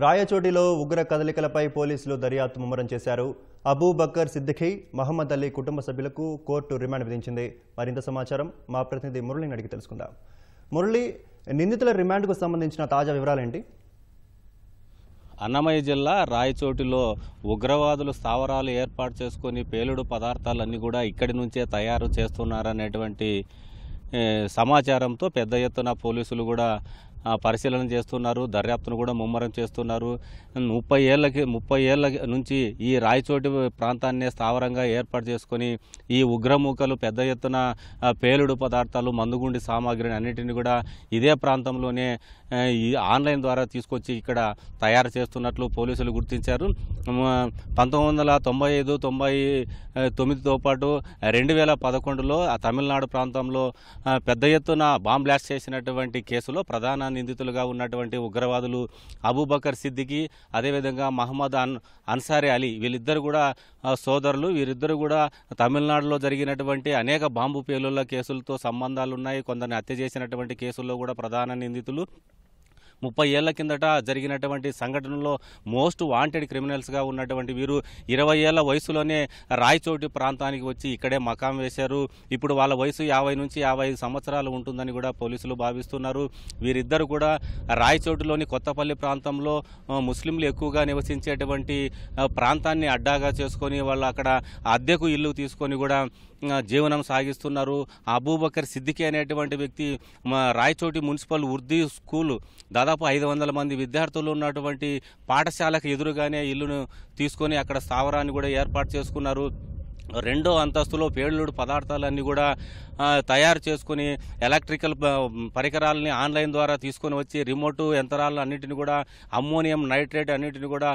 రాయచోటిలో ఉగ్ర కదలికలపై పోలీసులు దర్యాప్తు ముమ్మరం చేశారు. అబూబకర్ సిద్దిఖీ, మహమ్మద్ అలీ కుటుంబ సభ్యులకు కోర్టు రిమాండ్ విధించింది. మరింత సమాచారం మా ప్రతినిధి మురళిని అడిగి తెలుసుకుందాం. మురళి, నిందితుల రిమాండ్కు సంబంధించిన తాజా వివరాలేంటి? అన్నమయ్య జిల్లా రాయచోటిలో ఉగ్రవాదులు స్థావరాలు ఏర్పాటు చేసుకొని పేలుడు పదార్థాలన్నీ కూడా ఇక్కడి నుంచే తయారు చేస్తున్నారనేటువంటి సమాచారంతో పెద్ద ఎత్తున పోలీసులు కూడా పరిశీలన చేస్తున్నారు. దర్యాప్తును కూడా ముమ్మరం చేస్తున్నారు. 30 ఏళ్ల నుంచి ఈ రాయచోటి ప్రాంతాన్నే స్థావరంగా ఏర్పాటు చేసుకొని ఈ ఉగ్రమూకలు పెద్ద ఎత్తున పేలుడు పదార్థాలు, మందుగుండి సామాగ్రిని అన్నిటిని కూడా ఇదే ప్రాంతంలోనే ఈ ఆన్లైన్ ద్వారా తీసుకొచ్చి ఇక్కడ తయారు చేస్తున్నట్లు పోలీసులు గుర్తించారు. 1995-99తో పాటు 2011లో తమిళనాడు ప్రాంతంలో పెద్ద ఎత్తున బాంబ్ బ్లాస్ట్ చేసినటువంటి కేసులో ప్రధాన నిందితులుగా ఉన్నటువంటి ఉగ్రవాదులు అబూబకర్ సిద్దిఖీ, అదేవిధంగా మహమ్మద్ అన్సారీ అలీ, వీళ్ళిద్దరు కూడా సోదరులు. వీరిద్దరు కూడా తమిళనాడులో జరిగినటువంటి అనేక బాంబు పేలుళ్ల కేసులతో సంబంధాలు ఉన్నాయి. కొందరిని హత్య చేసినటువంటి కేసుల్లో కూడా ప్రధాన నిందితులు. 30 ఏళ్ల కిందట జరిగినటువంటి సంఘటనలో మోస్ట్ వాంటెడ్ క్రిమినల్స్గా ఉన్నటువంటి వీరు 20 ఏళ్ల వయసులోనే రాయచోటి ప్రాంతానికి వచ్చి ఇక్కడే మకాం వేశారు. ఇప్పుడు వాళ్ళ వయసు 50 నుంచి 55 సంవత్సరాలు ఉంటుందని కూడా పోలీసులు భావిస్తున్నారు. వీరిద్దరు కూడా రాయచోటిలోని కొత్తపల్లి ప్రాంతంలో ముస్లింలు ఎక్కువగా నివసించేటువంటి ప్రాంతాన్ని అడ్డాగా చేసుకొని వాళ్ళు అక్కడ అద్దెకు ఇల్లు తీసుకొని కూడా జీవనం సాగిస్తున్నారు. అబూబకర్ సిద్దిఖీ అనేటువంటి వ్యక్తి రాయచోటి మున్సిపల్ ఉర్దూ స్కూల్, దాదాపు 500 మంది విద్యార్థులు ఉన్నటువంటి పాఠశాలకు ఎదురుగానే ఇల్లును తీసుకొని అక్కడ స్థావరాన్ని కూడా ఏర్పాటు చేసుకున్నారు. 2వ అంతస్తులో పేలుడు పదార్థాలన్నీ కూడా తయారు చేసుకుని ఎలక్ట్రికల్ పరికరాలని ఆన్లైన్ ద్వారా తీసుకొని వచ్చి రిమోటు యంత్రాలను అన్నింటిని కూడా అమ్మోనియం నైట్రేట్ అన్నింటిని కూడా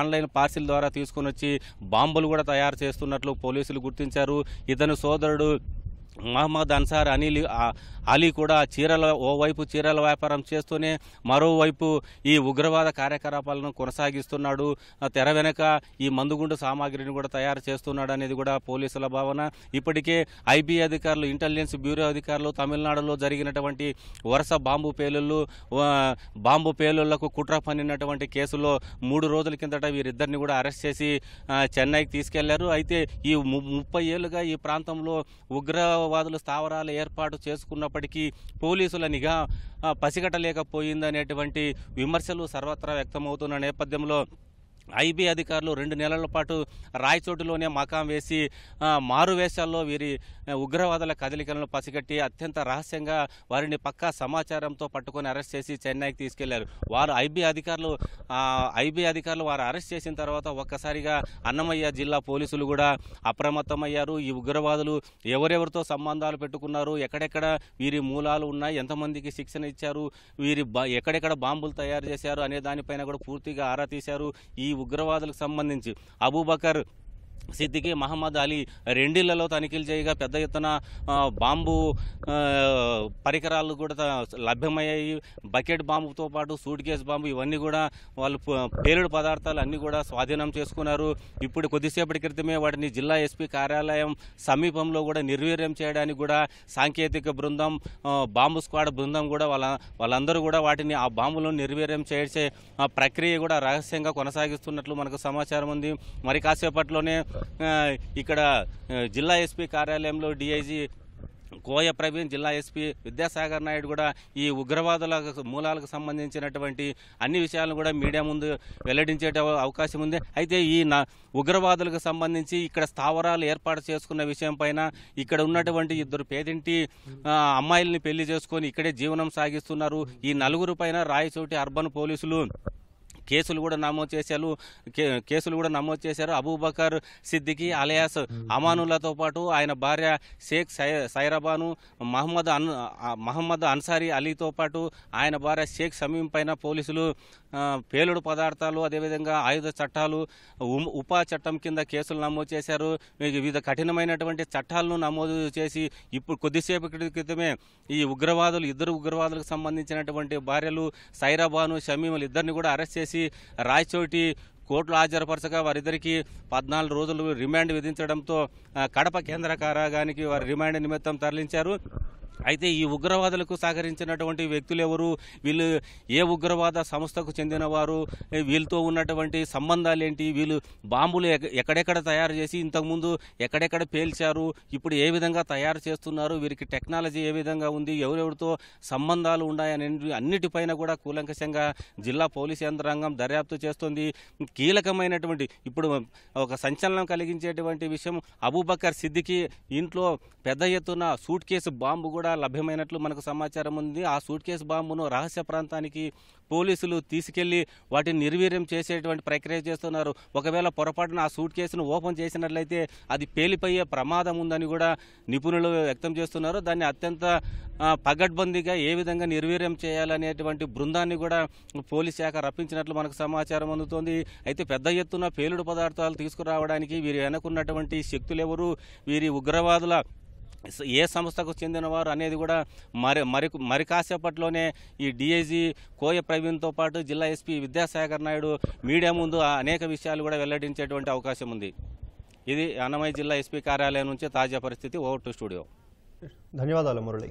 ఆన్లైన్ పార్సిల్ ద్వారా తీసుకొని వచ్చి బాంబులు కూడా తయారు చేస్తున్నట్లు పోలీసులు గుర్తించారు. ఇతను సోదరుడు మహమ్మద్ అన్సార్ అలీ కూడా ఓవైపు చీరల వ్యాపారం చేస్తూనే మరోవైపు ఈ ఉగ్రవాద కార్యకలాపాలను కొనసాగిస్తున్నాడు. తెర వెనక ఈ మందుగుండు సామాగ్రిని కూడా తయారు చేస్తున్నాడు అనేది కూడా పోలీసుల భావన. ఇప్పటికే ఐబీ అధికారులు, ఇంటెలిజెన్స్ బ్యూరో అధికారులు తమిళనాడులో జరిగినటువంటి వరుస బాంబు పేలుళ్లకు కుట్ర పన్నినటువంటి కేసులో 3 రోజుల కిందట వీరిద్దరిని కూడా అరెస్ట్ చేసి చెన్నైకి తీసుకెళ్లారు. అయితే ఈ 30 ఏళ్లుగా ఈ ప్రాంతంలో ఉగ్రవాదులు స్థావరాలు ఏర్పాటు చేసుకున్నప్పటికీ పోలీసుల నిఘా పసిగట్టలేకపోయిందనేటువంటి విమర్శలు సర్వత్రా వ్యక్తమవుతున్న నేపథ్యంలో ఐబీ అధికారులు 2 నెలల పాటు రాయచోటిలోనే మకాం వేసి మారువేషాల్లో వీరి ఉగ్రవాదుల కదలికలను పసిగట్టి అత్యంత రహస్యంగా వారిని పక్కా సమాచారంతో పట్టుకొని అరెస్ట్ చేసి చెన్నైకి తీసుకెళ్లారు. ఐబీ అధికారులు వారు అరెస్ట్ చేసిన తర్వాత ఒక్కసారిగా అన్నమయ్య జిల్లా పోలీసులు కూడా అప్రమత్తమయ్యారు. ఈ ఉగ్రవాదులు ఎవరెవరితో సంబంధాలు పెట్టుకున్నారు, ఎక్కడెక్కడ వీరి మూలాలు ఉన్నాయి, ఎంతమందికి శిక్షణ ఇచ్చారు, వీరి ఎక్కడెక్కడ బాంబులు తయారు చేశారు అనే దానిపైన కూడా పూర్తిగా ఆరా తీశారు. ఈ ఉగ్రవాదులకు సంబంధించి అబూబకర్ సిద్దిఖీ, మహమ్మద్ అలీ 2 ఇళ్లలో తనిఖీలు చేయగా పెద్ద ఎత్తున బాంబు పరికరాలు కూడా లభ్యమయ్యాయి. బకెట్ బాంబుతో పాటు సూట్ కేస్ బాంబు, ఇవన్నీ కూడా వాళ్ళు పేలుడు పదార్థాలు అన్నీ కూడా స్వాధీనం చేసుకున్నారు. ఇప్పుడు కొద్దిసేపటి క్రితమే వాటిని జిల్లా ఎస్పీ కార్యాలయం సమీపంలో కూడా నిర్వీర్యం చేయడానికి కూడా సాంకేతిక బృందం, బాంబు స్క్వాడ్ బృందం కూడా వాళ్ళందరూ కూడా వాటిని ఆ బాంబులను నిర్వీర్యం చేసే ప్రక్రియ కూడా రహస్యంగా కొనసాగిస్తున్నట్లు మనకు సమాచారం ఉంది. మరి కాసేపట్లోనే ఇక్కడ జిల్లా ఎస్పీ కార్యాలయంలో డీఐజీ కోయ ప్రవీణ్, జిల్లా ఎస్పీ విద్యాసాగర్ నాయుడు కూడా ఈ ఉగ్రవాదుల మూలాలకు సంబంధించినటువంటి అన్ని విషయాలను కూడా మీడియా ముందు వెల్లడించే అవకాశం ఉంది. అయితే ఈ ఉగ్రవాదులకు సంబంధించి ఇక్కడ స్థావరాలు ఏర్పాటు చేసుకున్న విషయం పైన ఇక్కడ ఉన్నటువంటి 2 పేదింటి అమ్మాయిల్ని పెళ్లి చేసుకొని ఇక్కడే జీవనం సాగిస్తున్నారు. ఈ 4 పైన రాయచోటి అర్బన్ పోలీసులు కేసులు కూడా నమోదు చేశారు. అబూబకర్ సిద్దిఖీ అలియాస్ అమానుల్లాతో పాటు ఆయన భార్య షేక్ సైరాబాను, మహమ్మద్ అన్సారీ అలీతో పాటు ఆయన భార్య షేక్ సమీం పైన పోలీసులు పేలుడు పదార్థాలు, అదేవిధంగా ఆయుధ చట్టాలు, ఉపా చట్టం కింద కేసులు నమోదు చేశారు. వివిధ కఠినమైనటువంటి చట్టాలను నమోదు చేసి ఇప్పుడు కొద్దిసేపటి క్రితమే ఈ ఇద్దరు ఉగ్రవాదులకు సంబంధించినటువంటి భార్యలు సైరాబాను, షమీములు ఇద్దరిని కూడా అరెస్ట్ చేసి రాయచోటి కోర్టులో హాజరుపరచగా వారిద్దరికీ 14 రోజులు రిమాండ్ విధించడంతో కడప కేంద్ర కారాగారానికి వారి రిమాండ్ నిమిత్తం తరలించారు. అయితే ఈ ఉగ్రవాదులకు సహకరించినటువంటి వ్యక్తులు ఎవరు, వీళ్ళు ఏ ఉగ్రవాద సంస్థకు చెందినవారు, వీళ్ళతో ఉన్నటువంటి సంబంధాలు ఏంటి, వీళ్ళు బాంబులు ఎక్కడెక్కడ తయారు చేసి ఇంతకుముందు ఎక్కడెక్కడ పేల్చారు, ఇప్పుడు ఏ విధంగా తయారు చేస్తున్నారు, వీరికి టెక్నాలజీ ఏ విధంగా ఉంది, ఎవరెవరితో సంబంధాలు ఉన్నాయని అన్నిటిపైన కూడా కూలంకషంగా జిల్లా పోలీస్ యంత్రాంగం దర్యాప్తు చేస్తుంది. కీలకమైనటువంటి ఇప్పుడు ఒక సంచలనం కలిగించేటువంటి విషయం, అబూబకర్ సిద్దికీ ఇంట్లో పెద్ద ఎత్తున సూట్ కేసు బాంబు కూడా లభ్యమైనట్లు మనకు సమాచారం ఉంది. ఆ సూట్ కేసు బాంబును రహస్య ప్రాంతానికి పోలీసులు తీసుకెళ్లి వాటిని నిర్వీర్యం చేసేటువంటి ప్రక్రియ చేస్తున్నారు. ఒకవేళ పొరపాటున ఆ సూట్ కేసును ఓపెన్ చేసినట్లయితే అది పేలిపోయే ప్రమాదం ఉందని కూడా నిపుణులు వ్యక్తం చేస్తున్నారు. దాన్ని అత్యంత పగడ్బందీగా ఏ విధంగా నిర్వీర్యం చేయాలనేటువంటి బృందాన్ని కూడా పోలీస్ శాఖ రప్పించినట్లు మనకు సమాచారం అందుతోంది. అయితే పెద్ద ఎత్తున పేలుడు పదార్థాలు తీసుకురావడానికి వీరి వెనకున్నటువంటి శక్తులెవరు, వీరి ఉగ్రవాదుల ఏ సంస్థకు చెందినవారు అనేది కూడా మరి కాసేపట్లోనే ఈ డీఐజీ కోయ ప్రవీణ్తో పాటు జిల్లా ఎస్పీ విద్యాసాగర్ నాయుడు మీడియా ముందు అనేక విషయాలు కూడా వెల్లడించేటువంటి అవకాశం ఉంది. ఇది అన్నమయ్య జిల్లా ఎస్పీ కార్యాలయం నుంచి తాజా పరిస్థితి. Over to studio. ధన్యవాదాలు మురళి.